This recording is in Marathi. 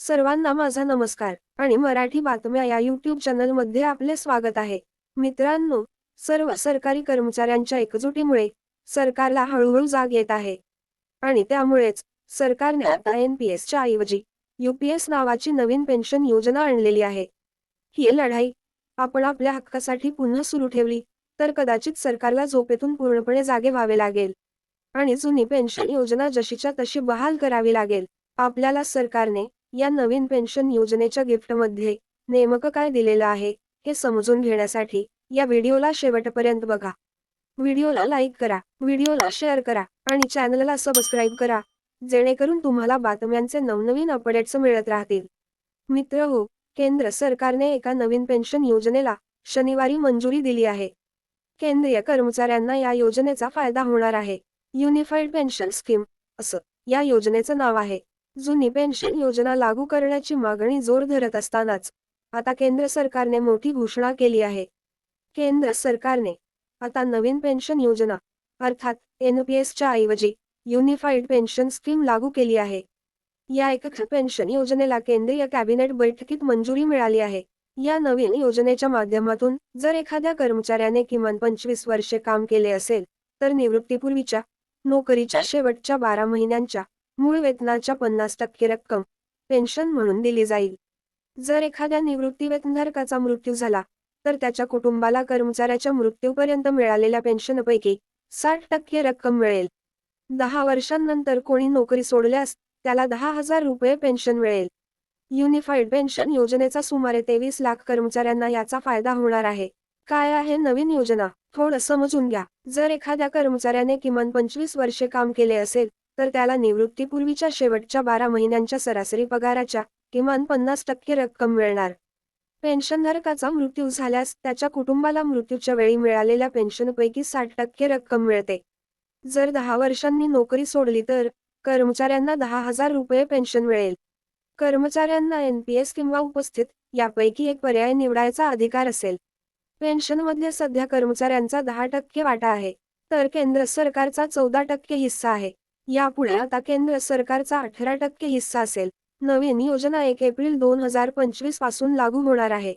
सर्वांना माझा नमस्कार आणि मराठी बातम्या या यूट्यूब चॅनलमध्ये आपले स्वागत आहे. मित्रांनो, सर्व सरकारी कर्मचाऱ्यांच्या एकजुटीमुळे सरकारला हळूहळू जाग येत आहे. आणि त्यामुळेच सरकारने आता NPSच्या ऐवजी UPS नावाची नवीन पेन्शन योजना आणलेली आहे. ही लढाई आपण आपल्या हक्कासाठी पुन्हा सुरू ठेवली तर कदाचित सरकारला झोपेतून पूर्णपणे जागे व्हावे लागेल आणि जुनी पेन्शन योजना जशीच्या तशी बहाल करावी लागेल. आपल्याला सरकारने या नवीन पेन्शन योजनेच्या गिफ्टमध्ये नेमकं काय दिलेलं आहे हे समजून घेण्यासाठी या व्हिडिओला शेवटपर्यंत बघा. व्हिडिओला लाईक करा, व्हिडिओला शेअर करा आणि चॅनलला सबस्क्राईब करा, जेणेकरून तुम्हाला बातम्यांचे नवनवीन अपडेट्स मिळत राहतील. मित्रहो, केंद्र सरकारने एका नवीन पेन्शन योजनेला शनिवारी मंजुरी दिली आहे. केंद्रीय कर्मचाऱ्यांना या योजनेचा फायदा होणार आहे. युनिफाईड पेन्शन स्कीम असं या योजनेचं नाव आहे. जुनी पेन्शन योजना लागू करण्याची मागणी जोर धरत असतानाच आता केंद्र सरकारने मोठी घोषणा केली आहे. केंद्र सरकारने आता नवीन पेन्शन योजना अर्थात NPSच्या ऐवजी युनिफाईड पेन्शन स्कीम लागू केली आहे. या एकत्र पेन्शन योजनेला केंद्रीय कॅबिनेट बैठकीत मंजुरी मिळाली आहे. या नवीन योजनेच्या माध्यमातून जर एखाद्या कर्मचाऱ्याने किमान 25 वर्षे काम केले असेल तर निवृत्तीपूर्वीच्या नोकरीच्या शेवटच्या 12 महिन्यांच्या मूळ वेतनाच्या 50% रक्कम पेन्शन म्हणून दिली जाईल. जर एखाद्या निवृत्तीवेतनधारकाचा मृत्यू झाला तर त्याच्या कुटुंबाला कर्मचाऱ्याच्या मृत्यूपर्यंत मिळालेल्या पेन्शनपैकी 60% रक्कम मिळेल. 10 वर्षांनंतर कोणी नोकरी सोडल्यास त्याला 10,000 रुपये पेन्शन मिळेल. युनिफाईड पेन्शन योजनेचा सुमारे 23 लाख कर्मचाऱ्यांना याचा फायदा होणार आहे. काय आहे नवीन योजना? थोडं समजून घ्या. जर एखाद्या कर्मचाऱ्याने किमान 25 वर्षे काम केले असेल तर त्याला निवृत्तीपूर्वीच्या शेवटच्या 12 महिन्यांच्या सरासरी पगाराच्या किमान 50% रक्कम मिळणार. पेन्शनधारकाचा मृत्यू झाल्यास त्याच्या कुटुंबाला मृत्यूच्या वेळी मिळालेल्या पेन्शनपैकी 60% रक्कम मिळते. जर 10 वर्षांनी नोकरी सोडली तर कर्मचाऱ्यांना 10,000 रुपये पेन्शन मिळेल. कर्मचाऱ्यांना NPS किंवा उपस्थित यापैकी एक पर्याय निवडायचा अधिकार असेल. पेन्शनमध्ये सध्या कर्मचाऱ्यांचा 10% वाटा आहे, तर केंद्र सरकारचा 14% हिस्सा आहे. यापुढे आता केंद्र सरकारचा 18% हिस्सा असेल. नवीन योजना 1 एप्रिल 2025 पासून लागू होणार आहे.